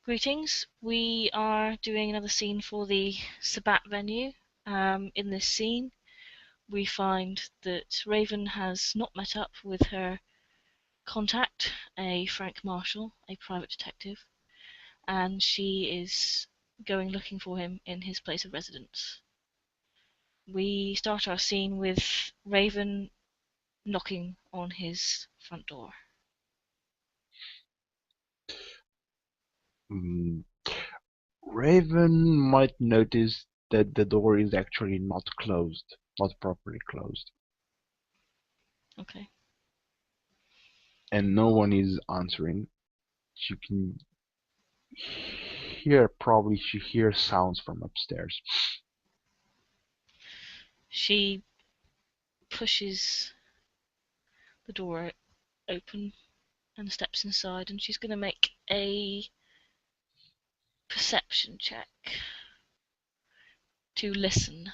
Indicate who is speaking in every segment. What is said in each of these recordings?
Speaker 1: Greetings. We are doing another scene for the Sabat venue. In this scene, we find that Raven has not met up with her contact, a Frank Marshall, a private detective, and she is going looking for him in his place of residence. We start our scene with Raven knocking on his front door.
Speaker 2: Raven might notice that the door is actually not closed, not properly closed,
Speaker 1: Okay.
Speaker 2: and no one is answering. She can hear, probably she hears sounds from upstairs.
Speaker 1: She pushes the door open and steps inside, and she's going to make a perception check to listen,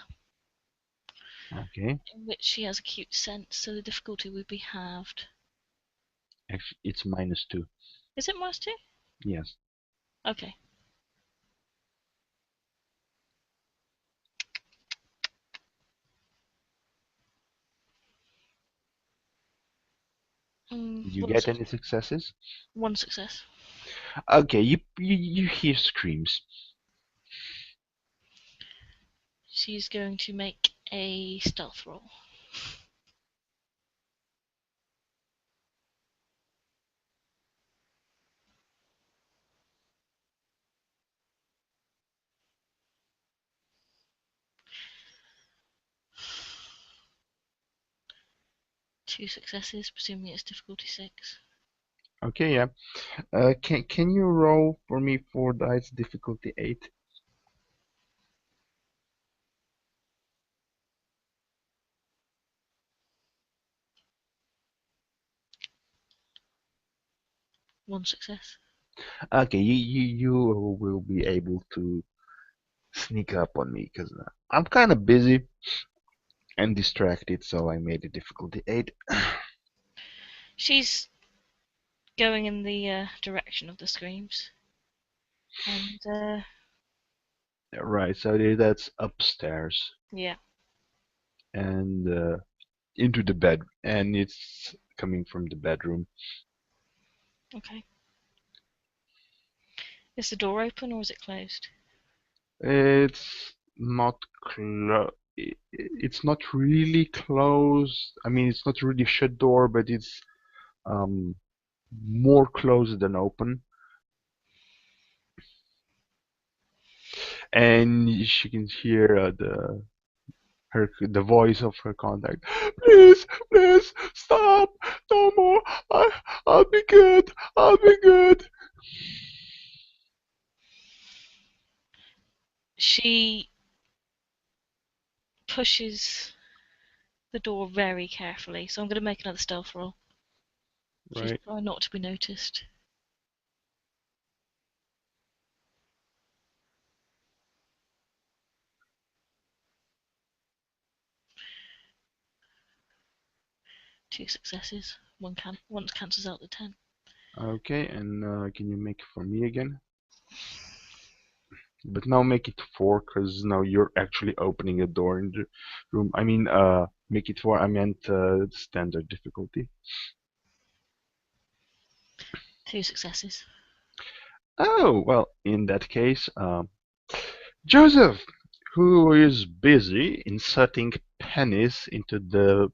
Speaker 2: Okay,
Speaker 1: in which she has acute sense, so the difficulty would be halved.
Speaker 2: actually, it's -2.
Speaker 1: Is it -2?
Speaker 2: Yes.
Speaker 1: Okay.
Speaker 2: Did you
Speaker 1: One,
Speaker 2: get any successes?
Speaker 1: one success.
Speaker 2: Okay, you hear screams.
Speaker 1: She's going to make a stealth roll. Two successes, presuming it's difficulty 6.
Speaker 2: Okay, yeah. Can you roll for me 4 dice, difficulty 8?
Speaker 1: One success.
Speaker 2: Okay, you will be able to sneak up on me because I'm kind of busy and distracted, so I made the difficulty 8.
Speaker 1: She's going in the direction of the screams. And,
Speaker 2: Right, so that's upstairs
Speaker 1: yeah.
Speaker 2: and into the bed, and it's coming from the bedroom.
Speaker 1: Okay. Is the door open or is it closed?
Speaker 2: It's not it's not really closed. I mean, it's not really shut door, but it's um more closed than open. And she can hear the voice of her contact. Please, please stop. No more. I'll be good. I'll be good.
Speaker 1: She pushes the door very carefully, so I'm going to make another stealth roll. She's
Speaker 2: Right.
Speaker 1: trying not to be noticed. Two successes. One cancels out the 10.
Speaker 2: Okay, and can you make it for me again? But now make it 4, because now you're actually opening a door in the room. I mean, make it 4. I meant standard difficulty.
Speaker 1: Two successes.
Speaker 2: Oh, well, in that case, Joseph, who is busy inserting pennies into the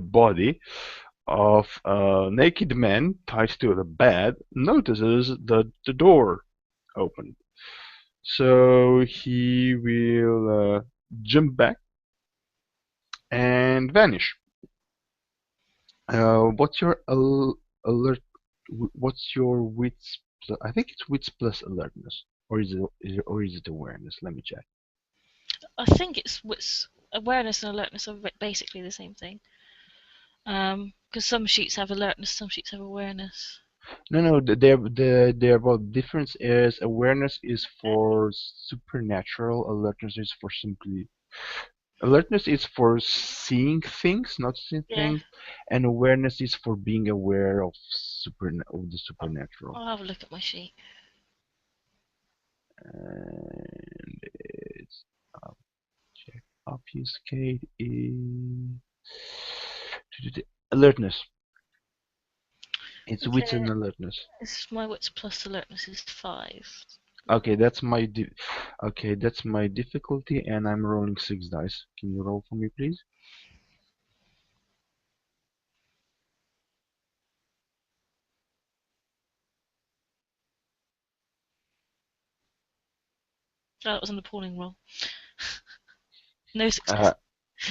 Speaker 2: body of a naked man tied to the bed, notices that the door opened. So he will jump back and vanish. What's your alert? What's your wits? I think it's wits plus alertness, or is it awareness? Let me check.
Speaker 1: I think it's awareness and alertness are basically the same thing. Because some sheets have alertness, some sheets have awareness.
Speaker 2: No, they're both. Difference is awareness is for supernatural, alertness is for simply Alertness is for seeing things, not seeing
Speaker 1: Yeah,
Speaker 2: things, and awareness is for being aware of of the supernatural.
Speaker 1: I'll have a look at my sheet.
Speaker 2: And it's check obfuscate is alertness. It's wits and
Speaker 1: Okay,
Speaker 2: alertness.
Speaker 1: this is my wits plus alertness is 5.
Speaker 2: Okay, okay, that's my difficulty, and I'm rolling 6 dice. Can you roll for me, please?
Speaker 1: That was an appalling roll. No
Speaker 2: Uh,
Speaker 1: success.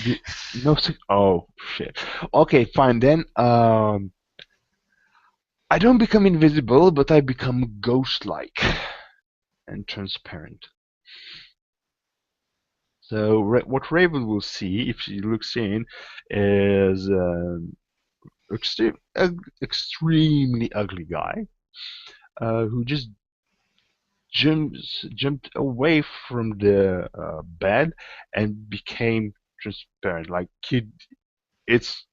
Speaker 2: the, no, oh shit. Okay, fine then. I don't become invisible, but I become ghost-like and transparent. So what Raven will see if she looks in is extremely ugly guy who just jumped away from the bed and became transparent. Like it's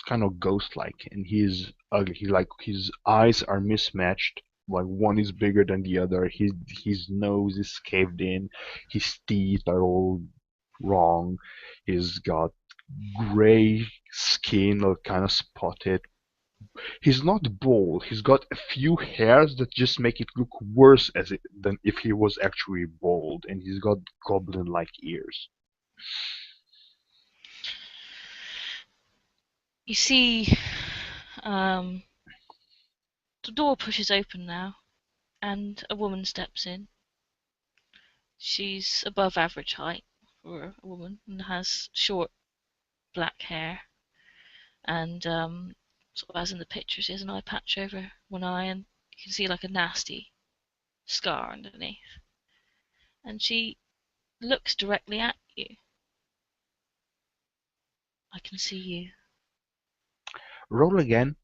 Speaker 2: kind of ghost-like, and he's ugly. He like his eyes are mismatched. Like one is bigger than the other. His nose is caved in. His teeth are all wrong. He's got gray skin, like kind of spotted. He's not bald. He's got a few hairs that just make it look worse than if he was actually bald, and he's got goblin-like ears.
Speaker 1: You see, um, the door pushes open now, and a woman steps in. She's above average height for a woman and has short black hair. And sort of as in the picture, she has an eye patch over one eye, and you can see like a nasty scar underneath. And she looks directly at you. I can see you.
Speaker 2: Roll again.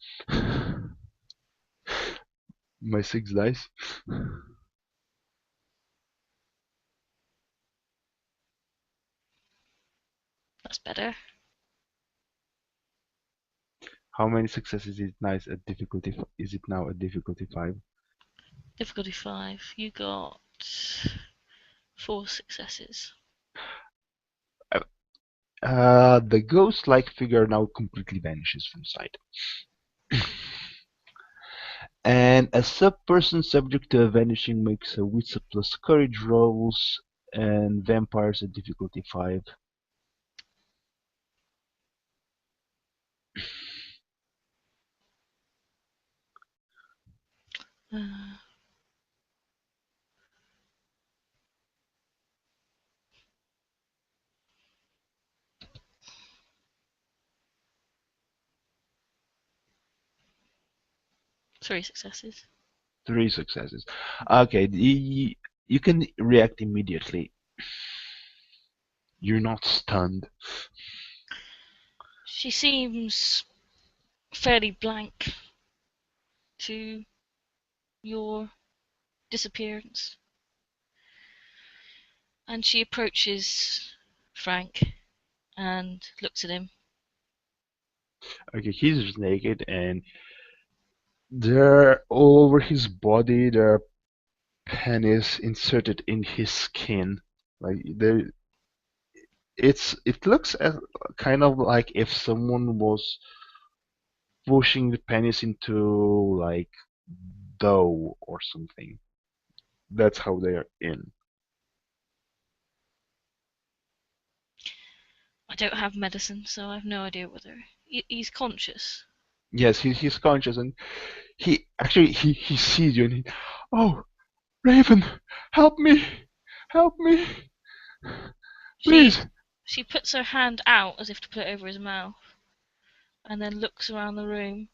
Speaker 2: My 6 dice.
Speaker 1: That's better.
Speaker 2: How many successes is nice at difficulty? Is it now at difficulty 5?
Speaker 1: Difficulty 5. You got 4 successes.
Speaker 2: The ghost-like figure now completely vanishes from sight. And a sub-person subject to a vanishing makes a wits plus courage rolls, and vampires at difficulty 5.
Speaker 1: Uh, 3 successes.
Speaker 2: 3 successes. Okay, you can react immediately. You're not stunned.
Speaker 1: She seems fairly blank to your disappearance. And she approaches Frank and looks at him.
Speaker 2: Okay, he's just naked, and there all over his body there are pennies inserted in his skin. Like there, it looks kind of like if someone was pushing the pennies into like dough or something. That's how they are in.
Speaker 1: I don't have medicine, so I have no idea whether he's conscious.
Speaker 2: Yes, he's conscious, and he sees you, and oh, Raven, help me, help me,
Speaker 1: She
Speaker 2: please.
Speaker 1: she puts her hand out as if to put it over his mouth, and then looks around the room.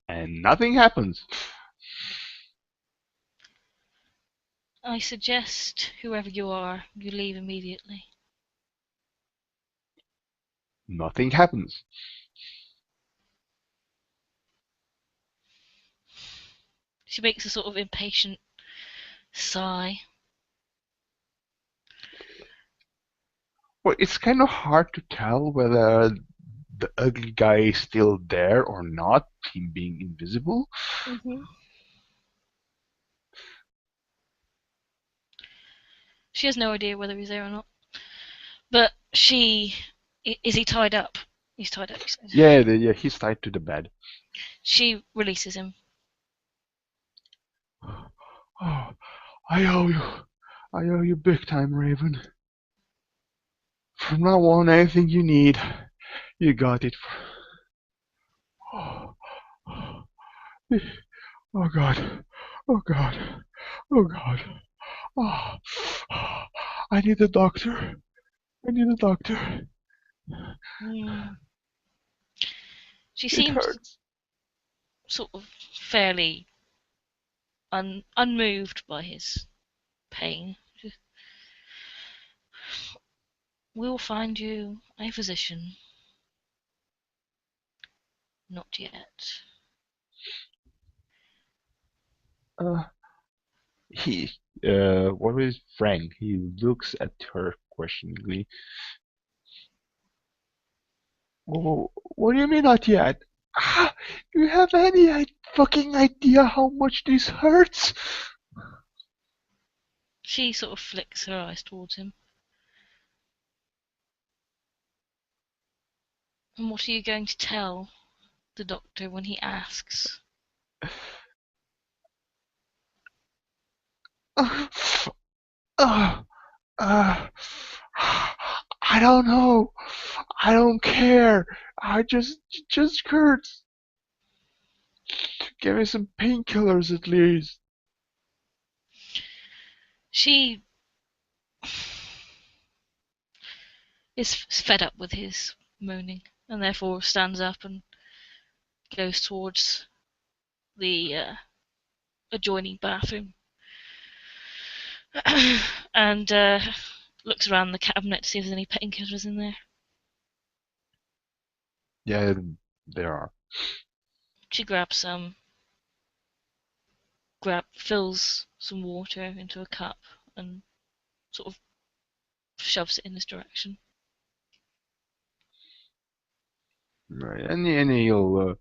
Speaker 2: And nothing happens.
Speaker 1: I suggest, whoever you are, you leave immediately.
Speaker 2: Nothing happens.
Speaker 1: She makes a sort of impatient sigh.
Speaker 2: Well, it's kind of hard to tell whether the ugly guy is still there or not, him being invisible.
Speaker 1: Mm-hmm. She has no idea whether he's there or not. But she. Is he tied up? He's tied up, he said.
Speaker 2: Yeah, he's tied to the bed.
Speaker 1: She releases him.
Speaker 2: Oh, I owe you. I owe you big time, Raven. From now on, anything you need, you got it. Oh, oh God. Oh God. Oh God. Oh, I need a doctor. I need a doctor.
Speaker 1: Mm. She
Speaker 2: It
Speaker 1: seems
Speaker 2: hurts.
Speaker 1: sort of fairly unmoved by his pain. We'll find you a physician. Not yet.
Speaker 2: Uh, he, what is Frank? He looks at her questioningly. What do you mean not yet? Ah, do you have any fucking idea how much this hurts?
Speaker 1: She sort of flicks her eyes towards him. And what are you going to tell the doctor when he asks?
Speaker 2: Uh, uh, uh, I don't know. I don't care. I just hurts. Give me some painkillers at least.
Speaker 1: She is fed up with his moaning and therefore stands up and goes towards the adjoining bathroom and looks around the cabinet to see if there's any painkillers in there.
Speaker 2: Yeah, there are.
Speaker 1: She fills some water into a cup and sort of shoves it in this direction.
Speaker 2: Right, and he'll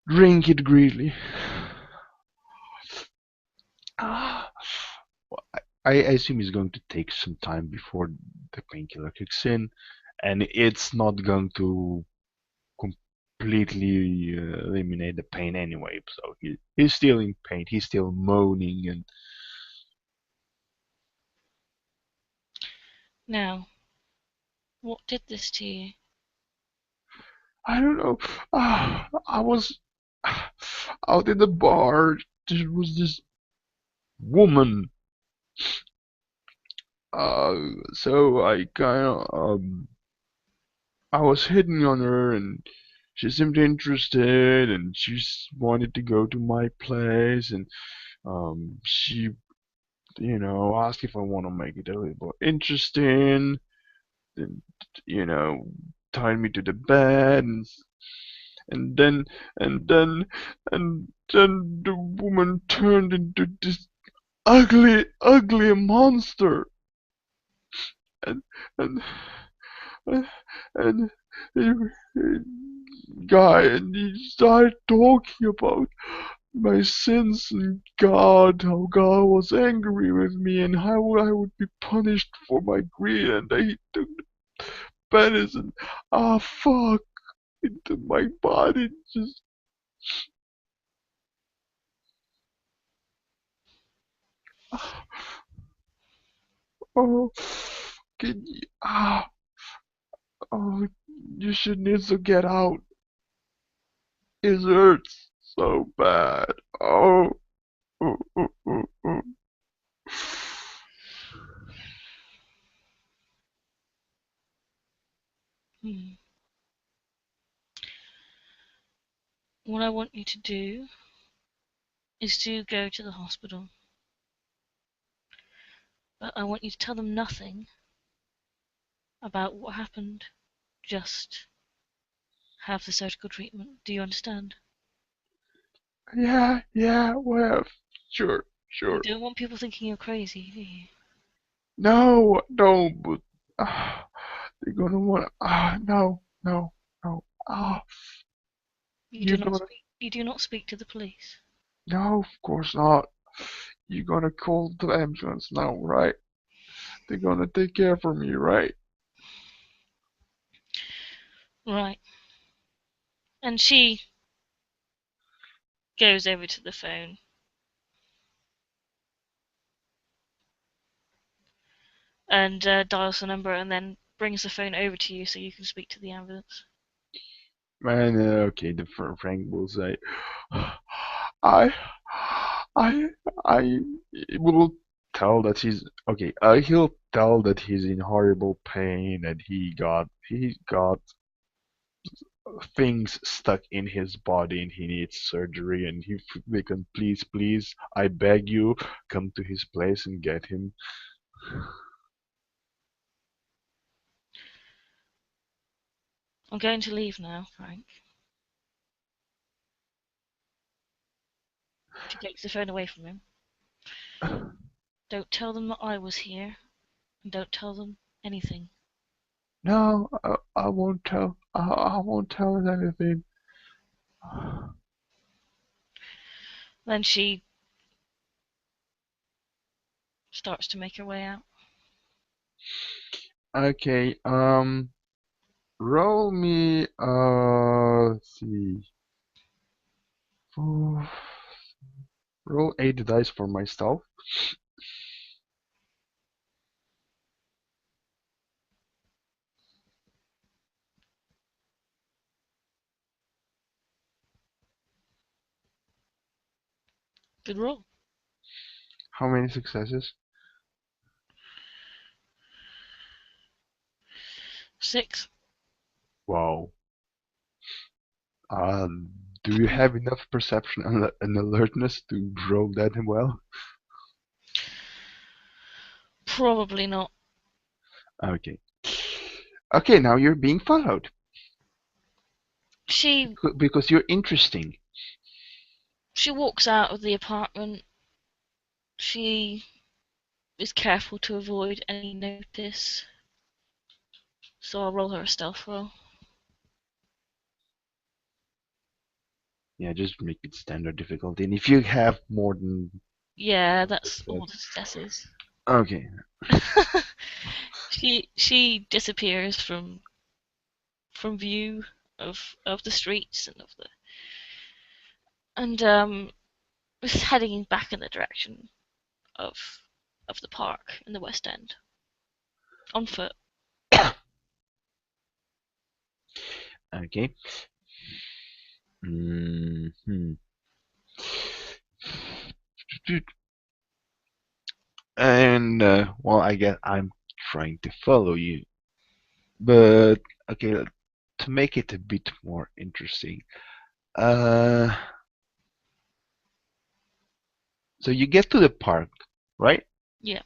Speaker 2: drink it greedily. Ah, well, I assume it's going to take some time before the painkiller kicks in, and it's not going to completely eliminate the pain anyway. So he's still in pain. He's still moaning, and
Speaker 1: Now, what did this to you?
Speaker 2: I don't know. I was out in the bar. There was this woman. So I kind of I was hitting on her, and she seemed interested, and she wanted to go to my place, and she, asked if I want to make it a little more interesting, and you know, tied me to the bed, and then, and then, and then the woman turned into this ugly, ugly monster, and and and, and guy, and he started talking about my sins and God, how God was angry with me and how I would be punished for my greed, and he took the pennies and fuck into my body, just oh, can you, oh, you should need to get out. It hurts so bad. Oh, oh, oh, oh, oh.
Speaker 1: Hmm. What I want you to do is to go to the hospital, but I want you to tell them nothing about what happened. Just have the surgical treatment. Do you understand?
Speaker 2: Yeah, well, sure,
Speaker 1: You
Speaker 2: sure.
Speaker 1: don't want people thinking you're crazy, do you?
Speaker 2: No, but ah, they're gonna wanna. No. You're gonna.
Speaker 1: You do not speak to the police.
Speaker 2: No, of course not. You're gonna call the ambulance now, right? They're gonna take care of me, right?
Speaker 1: Right. And she goes over to the phone and dials the number and then brings the phone over to you so you can speak to the ambulance.
Speaker 2: Man, okay, the Frank will say, I, I, I will tell that he's okay. He'll tell that he's in horrible pain and he got things stuck in his body and he needs surgery. And if they can please, I beg you, come to his place and get him.
Speaker 1: I'm going to leave now, Frank. She takes the phone away from him. Don't tell them that I was here, and don't tell them anything.
Speaker 2: No, I won't tell. I won't tell us anything.
Speaker 1: Then she starts to make her way out.
Speaker 2: Okay, roll me, let's see, oh, roll 8 dice for myself.
Speaker 1: Good roll.
Speaker 2: How many successes?
Speaker 1: 6.
Speaker 2: Wow. Um, do you have enough perception and alertness to roll that well?
Speaker 1: Probably not.
Speaker 2: Okay. Okay, now you're being followed
Speaker 1: She
Speaker 2: because you're interesting.
Speaker 1: she walks out of the apartment. She is careful to avoid any notice. So I'll roll her a stealth roll.
Speaker 2: Yeah, just make it standard difficulty. And if you have more than
Speaker 1: Yeah,
Speaker 2: one
Speaker 1: that's all
Speaker 2: success.
Speaker 1: the successes.
Speaker 2: Okay.
Speaker 1: she disappears from view of the streets and is heading back in the direction of of the park in the West End on foot.
Speaker 2: Okay. Hmm. And well, I guess I'm trying to follow you, but okay, to make it a bit more interesting. Uh, so you get to the park, right?
Speaker 1: Yeah.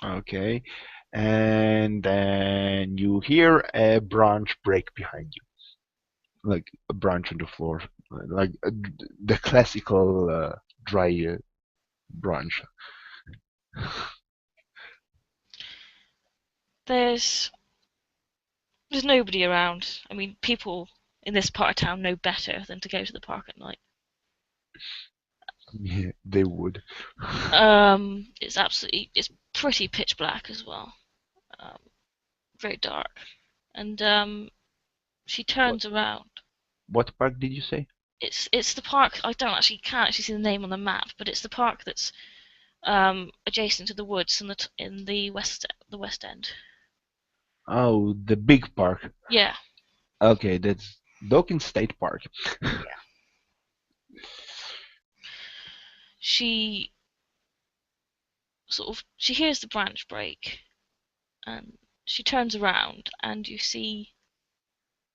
Speaker 2: Okay, and then you hear a branch break behind you, like a branch on the floor, like the classical dry branch.
Speaker 1: There's there's nobody around. I mean, people in this part of town know better than to go to the park at night.
Speaker 2: Yeah, they would.
Speaker 1: It's pretty pitch black as well. Um, very dark. And she
Speaker 2: What
Speaker 1: turns around.
Speaker 2: what park did you say?
Speaker 1: It's the park. I don't actually can't actually see the name on the map, but it's the park that's adjacent to the woods in the West End.
Speaker 2: Oh, the big park.
Speaker 1: Yeah,
Speaker 2: Okay, that's Dawkins State Park.
Speaker 1: yeah. She she hears the branch break and she turns around and you see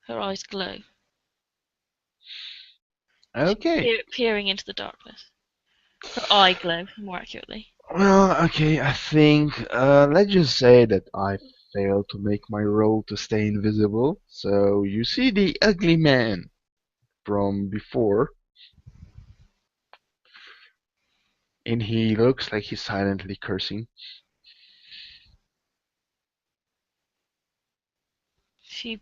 Speaker 1: her eyes glow. She's
Speaker 2: Okay.
Speaker 1: peering into the darkness. Her eye glow, more accurately.
Speaker 2: Well, okay, I think let's just say that I failed to make my roll to stay invisible. So you see the ugly man from before. And he looks like he's silently cursing.
Speaker 1: She,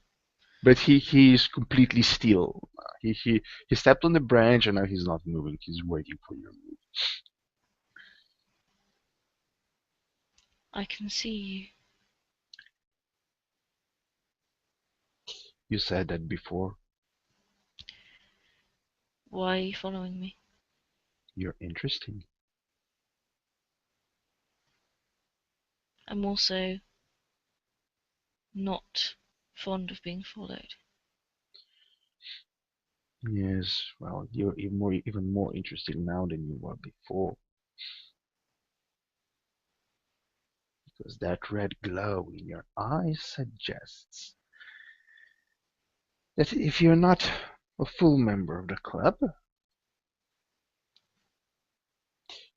Speaker 2: But he's completely still. He stepped on the branch and now he's not moving. He's waiting for your move.
Speaker 1: I can see you.
Speaker 2: You said that before.
Speaker 1: Why are you following me?
Speaker 2: You're interesting.
Speaker 1: I'm also not fond of being followed.
Speaker 2: Yes, well, you're even more interesting now than you were before. Because that red glow in your eyes suggests that if you're not a full member of the club,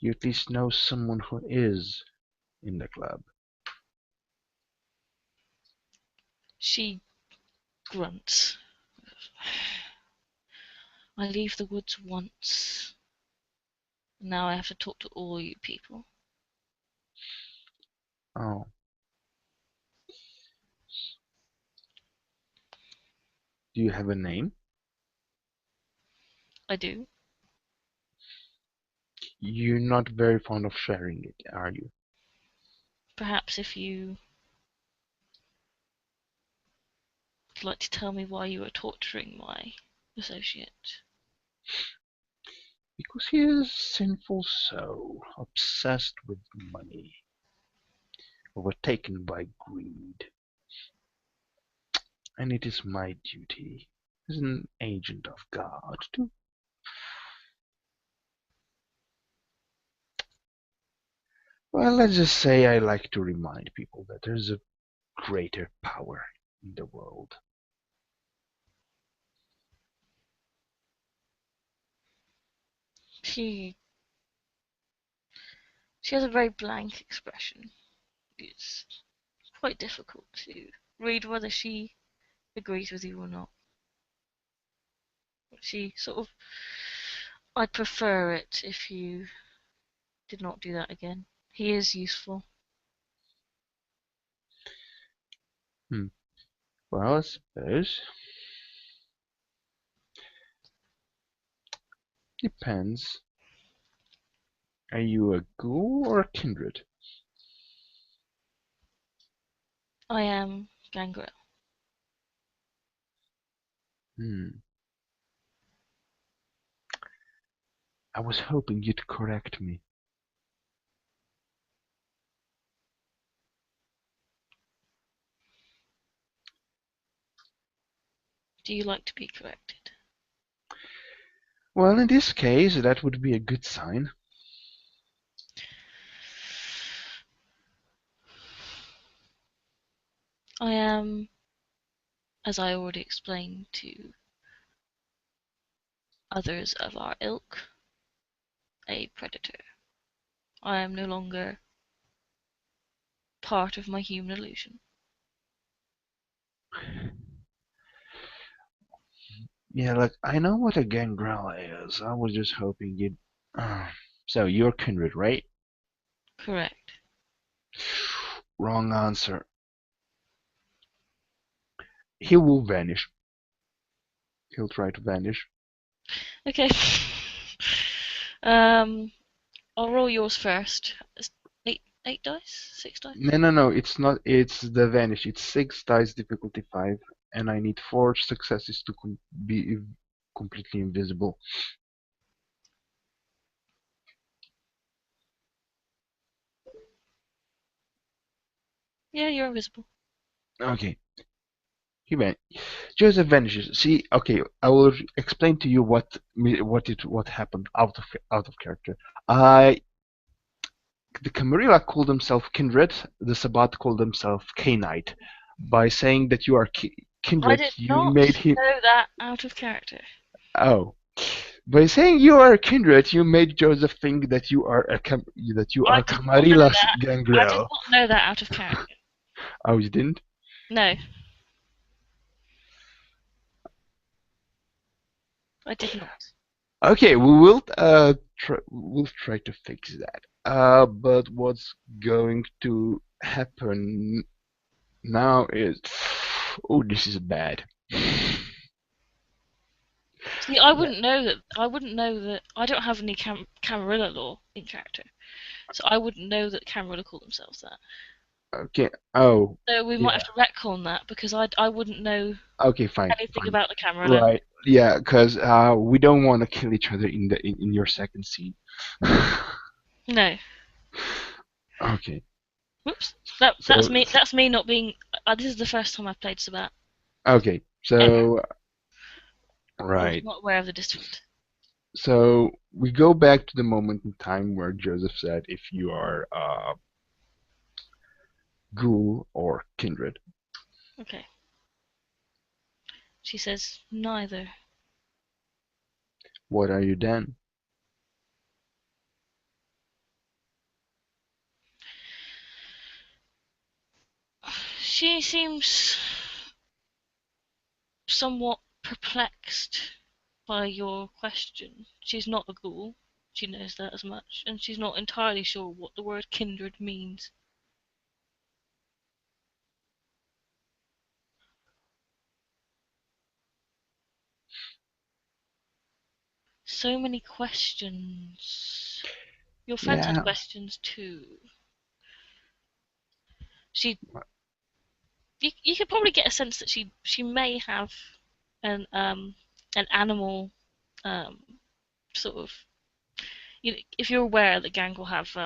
Speaker 2: you at least know someone who is in the club.
Speaker 1: She grunts. I leave the woods once. Now I have to talk to all you people.
Speaker 2: Oh, do you have a name?
Speaker 1: I do.
Speaker 2: You're not very fond of sharing it, are you?
Speaker 1: Perhaps if you would like to tell me why you were torturing my associate.
Speaker 2: Because he is a sinful soul, obsessed with money, overtaken by greed. And it is my duty, as an agent of God, to... Well, let's just say I like to remind people that there's a greater power in the world.
Speaker 1: She has a very blank expression. It's quite difficult to read whether she agrees with you or not. She sort of, I'd prefer it if you did not do that again. He is useful.
Speaker 2: Hmm. Well, I suppose. Depends. Are you a ghoul or a kindred?
Speaker 1: I am Gangrel.
Speaker 2: Hmm. I was hoping you'd correct me.
Speaker 1: Do you like to be corrected?
Speaker 2: Well, in this case, that would be a good sign.
Speaker 1: I am, as I already explained to others of our ilk, a predator. I am no longer part of my human illusion.
Speaker 2: Yeah, look, I know what a gangrel is. I was just hoping you'd... So, you're kindred, right?
Speaker 1: Correct.
Speaker 2: Wrong answer. He will vanish. He'll try to vanish.
Speaker 1: Okay. um, I'll roll yours first. It's eight dice? 6 dice?
Speaker 2: No, it's not. It's the vanish. It's 6 dice, difficulty 5, and I need 4 successes to be completely invisible.
Speaker 1: Yeah, you're invisible.
Speaker 2: Okay. He van Joseph vanishes. See, okay, I will explain to you what happened out of character. I The Camarilla called themselves Kindred. The Sabbat called themselves Cainite. By saying that you are
Speaker 1: I
Speaker 2: Kindred,
Speaker 1: did
Speaker 2: you
Speaker 1: not
Speaker 2: made him.
Speaker 1: know that out of character.
Speaker 2: Oh, by saying you are Kindred, you made Joseph think that you are
Speaker 1: I did not know
Speaker 2: Camarilla's
Speaker 1: that. I did
Speaker 2: gangrel.
Speaker 1: not know that out of character.
Speaker 2: Oh, you didn't?
Speaker 1: No, I did not.
Speaker 2: Okay, we will we'll try to fix that. But what's going to happen now is, oh, this is bad.
Speaker 1: See, I wouldn't know that. I wouldn't know that. I don't have any Camarilla lore in character, so I wouldn't know that Camarilla call themselves that.
Speaker 2: Okay. Oh,
Speaker 1: So we might
Speaker 2: yeah.
Speaker 1: have to retcon that because I wouldn't know
Speaker 2: Okay, fine,
Speaker 1: anything
Speaker 2: fine.
Speaker 1: about the Camarilla.
Speaker 2: Right. Yeah, because we don't want to kill each other in your second scene.
Speaker 1: No.
Speaker 2: Okay.
Speaker 1: Whoops. That's
Speaker 2: So
Speaker 1: me. That's me not being. This is the first time I've played Sabat
Speaker 2: okay.
Speaker 1: ever.
Speaker 2: So
Speaker 1: I was
Speaker 2: right.
Speaker 1: not aware of the district.
Speaker 2: So we go back to the moment in time where Joseph said, if you are ghoul or kindred,
Speaker 1: Okay. She says neither.
Speaker 2: what are you then?
Speaker 1: She seems somewhat perplexed by your question. She's not a ghoul. She knows that as much, and she's not entirely sure what the word kindred means. So many questions. Your friends had
Speaker 2: Yeah.
Speaker 1: questions too. She, you could probably get a sense that she may have an animal um sort of. If you're aware that gang will have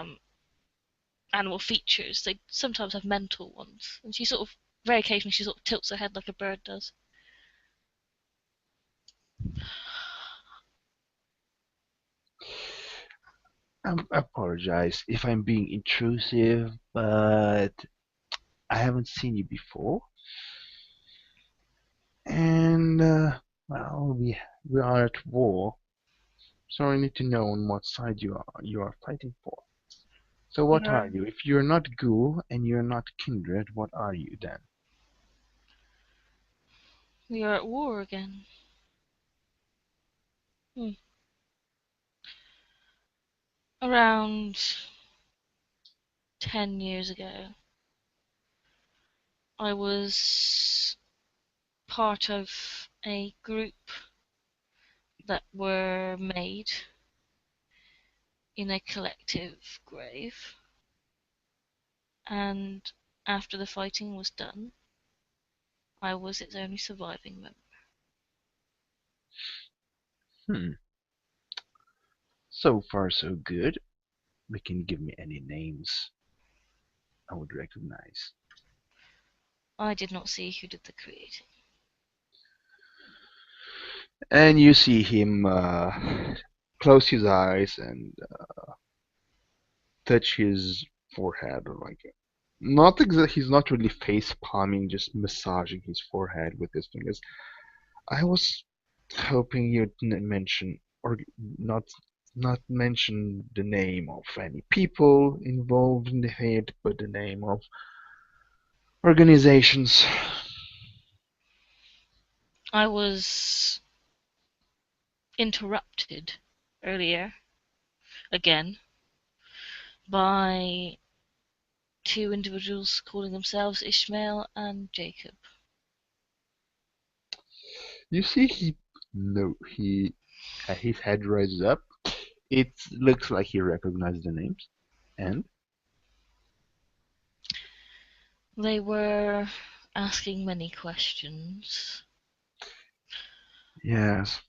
Speaker 1: animal features, they sometimes have mental ones, and she sort of very occasionally she sort of tilts her head like a bird does.
Speaker 2: I apologize if I'm being intrusive, but I haven't seen you before, and well, we are at war, so I need to know on what side you are fighting for. So
Speaker 1: We
Speaker 2: what are
Speaker 1: are
Speaker 2: you? If you're not ghoul and you're not kindred, what are you then?
Speaker 1: we are at war again. Hmm. Around 10 years ago, I was part of a group that were made in a collective grave, and after the fighting was done, I was its only surviving member.
Speaker 2: Hmm. So far, so good. You can give me any names I would recognize.
Speaker 1: I did not see who did the creating.
Speaker 2: And you see him close his eyes and touch his forehead, or like not exactly. He's not really face palming, just massaging his forehead with his fingers. I was hoping you'd mention or not not mention the name of any people involved in the hit, but the name of organizations.
Speaker 1: I was interrupted earlier, again, by two individuals calling themselves Ishmael and Jacob.
Speaker 2: You see, his head rises up. It looks like he recognizes the names, and
Speaker 1: They were asking many questions,
Speaker 2: yes,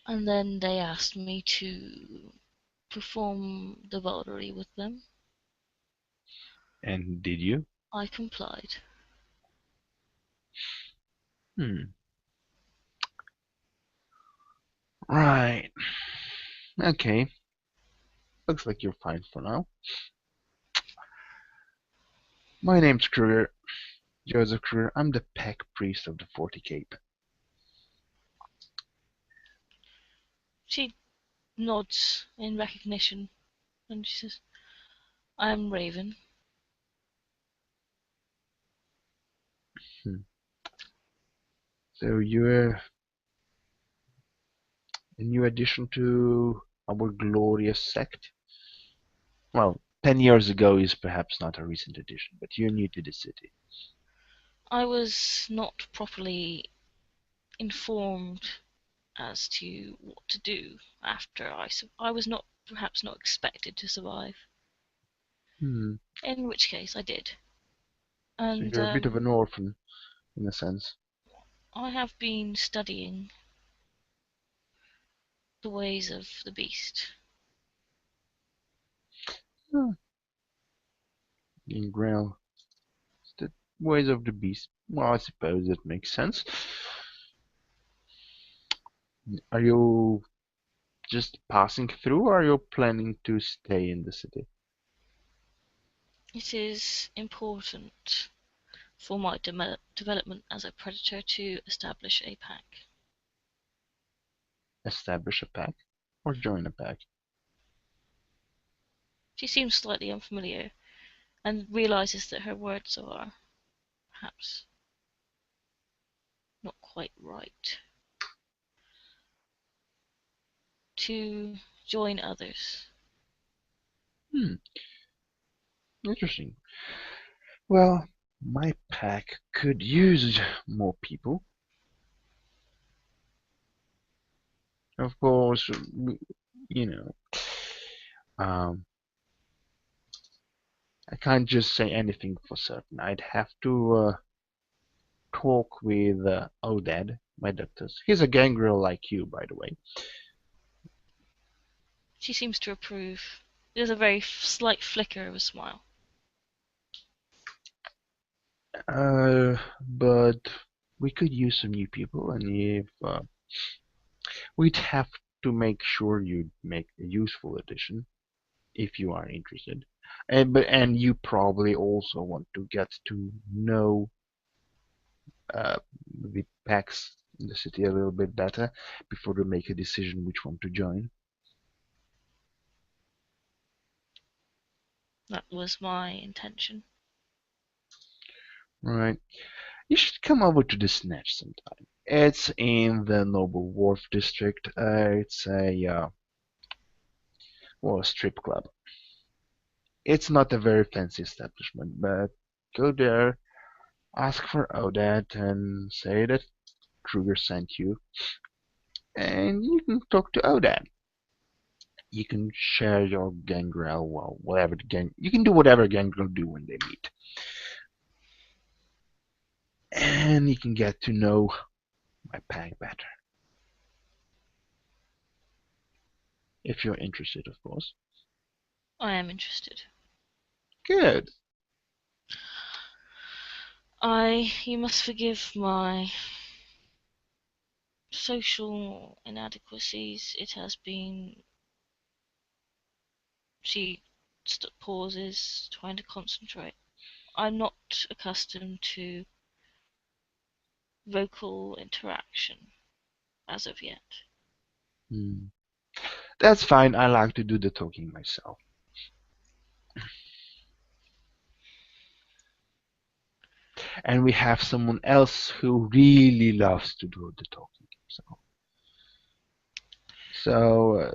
Speaker 1: and then they asked me to perform the Valkyrie with them.
Speaker 2: and did you?
Speaker 1: I complied.
Speaker 2: Hmm. Right. Okay. Looks like you're fine for now. My name's Kruger, Joseph Kruger. I'm the Pack Priest of the 40 Cape.
Speaker 1: She nods in recognition, and she says, I'm Raven.
Speaker 2: Hmm. So you're a new addition to. our glorious sect? Well, 10 years ago is perhaps not a recent addition, but you're new to the city.
Speaker 1: I was not properly informed as to what to do after I was not perhaps not expected to survive.
Speaker 2: Hmm.
Speaker 1: In which case I did.
Speaker 2: So
Speaker 1: And
Speaker 2: you're a bit of an orphan, in a sense.
Speaker 1: I have been studying the ways of the beast.
Speaker 2: Hmm. In Grail, the ways of the beast. Well, I suppose that makes sense. Are you just passing through, or are you planning to stay in the city?
Speaker 1: It is important for my development as a predator to establish a pack.
Speaker 2: Establish a pack? Or join a pack?
Speaker 1: She seems slightly unfamiliar and realizes that her words are perhaps not quite right. To join others.
Speaker 2: Hmm, interesting. Well, my pack could use more people. Of course, you know, um, I can't just say anything for certain. I'd have to talk with Oded, my doctors. He's a gangrel like you, by the way.
Speaker 1: She seems to approve. There's a very slight flicker of a smile.
Speaker 2: But we could use some new people, and if we'd have to make sure you make a useful addition if you are interested. And you probably also want to get to know uh, the packs in the city a little bit better before you make a decision which one to join.
Speaker 1: That was my intention.
Speaker 2: Right. You should come over to the Snatch sometime. It's in the Noble Wharf district. It's a well, a strip club. It's not a very fancy establishment, but go there, ask for Odette, and say that Kruger sent you, and you can talk to Odette. You can share your gangrel, well, whatever the gang. You can do whatever gangrel do when they meet, and you can get to know my pack better if you're interested, of course.
Speaker 1: I am interested.
Speaker 2: Good.
Speaker 1: You must forgive my social inadequacies. It has been. She pauses, trying to concentrate. I'm not accustomed to vocal interaction as of yet.
Speaker 2: Hmm. That's fine. I like to do the talking myself. And we have someone else who really loves to do the talking himself. So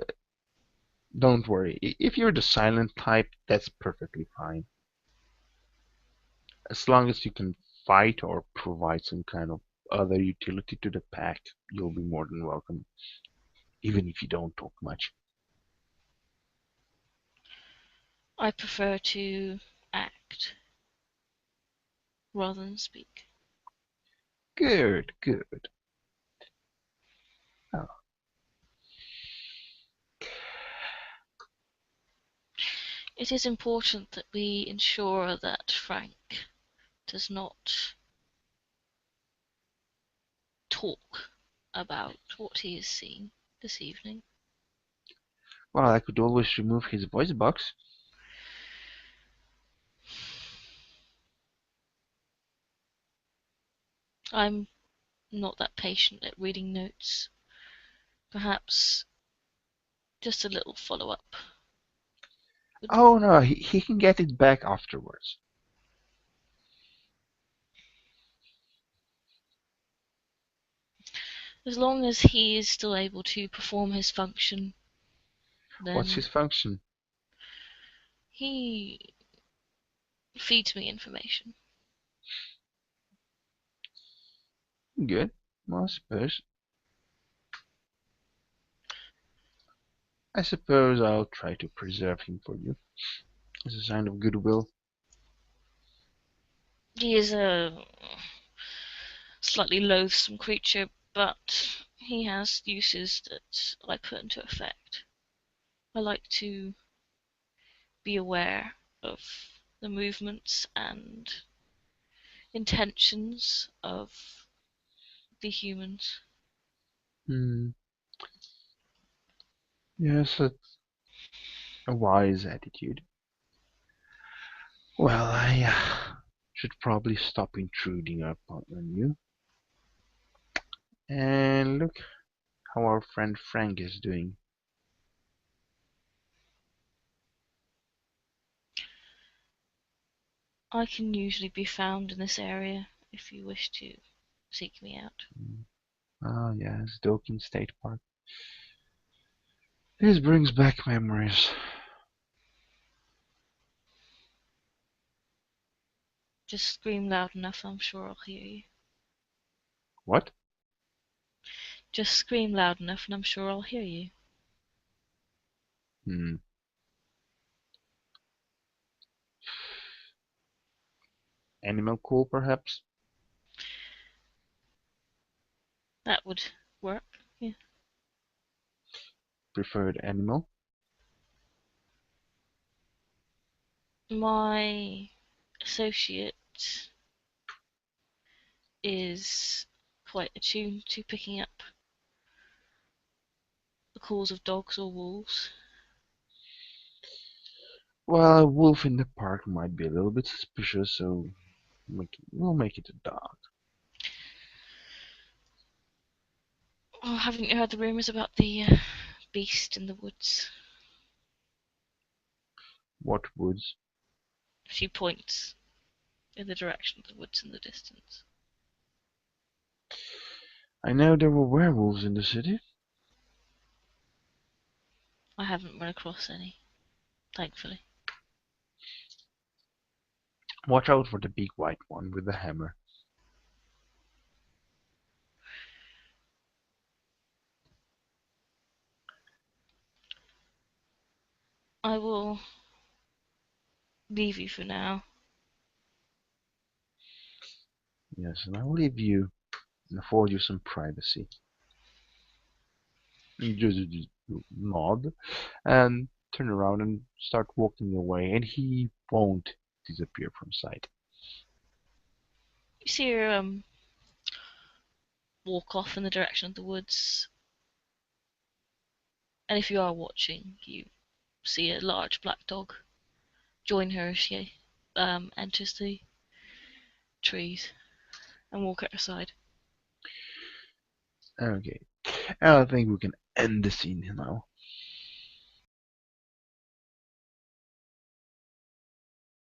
Speaker 2: don't worry. If you're the silent type, that's perfectly fine. As long as you can fight or provide some kind of other utility to the pack, you'll be more than welcome, even if you don't talk much.
Speaker 1: I prefer to act rather than speak.
Speaker 2: Good, good. Oh,
Speaker 1: It is important that we ensure that Frank does not talk about what he has seen this evening.
Speaker 2: well, I could always remove his voice box.
Speaker 1: I'm not that patient at reading notes. Perhaps just a little follow up.
Speaker 2: Oh no, he can get it back afterwards.
Speaker 1: As long as he is still able to perform his function,
Speaker 2: What's
Speaker 1: Then
Speaker 2: his function?
Speaker 1: he feeds me information.
Speaker 2: Good. Well, I suppose I'll try to preserve him for you as a sign of goodwill.
Speaker 1: He is a slightly loathsome creature, but he has uses that I put into effect. I like to be aware of the movements and intentions of the humans.
Speaker 2: Hmm. Yes, that's a wise attitude. Well, I should probably stop intruding upon you. And look how our friend Frank is doing.
Speaker 1: I can usually be found in this area if you wish to seek me out.
Speaker 2: Ah, yes, Dokin State Park. This brings back memories.
Speaker 1: Just scream loud enough, I'm sure I'll hear you.
Speaker 2: What?
Speaker 1: Just scream loud enough and I'm sure I'll hear you.
Speaker 2: Hmm. Animal cool, perhaps?
Speaker 1: That would work, yeah.
Speaker 2: Preferred animal?
Speaker 1: My associate is quite attuned to picking up the calls of dogs or wolves.
Speaker 2: Well, a wolf in the park might be a little bit suspicious, so we'll make it a dog.
Speaker 1: Oh, haven't you heard the rumours about the beast in the woods?
Speaker 2: What woods?
Speaker 1: She points in the direction of the woods in the distance.
Speaker 2: I know there were werewolves in the city.
Speaker 1: I haven't run across any, thankfully.
Speaker 2: Watch out for the big white one with the hammer.
Speaker 1: I will leave you for now.
Speaker 2: Yes, and I'll leave you and afford you some privacy. You just nod and turn around and start walking away, and he won't disappear from sight.
Speaker 1: You see her walk off in the direction of the woods, and if you are watching, you see a large black dog join her as she enters the trees and walk at her side.
Speaker 2: Okay, I think we can end the scene now.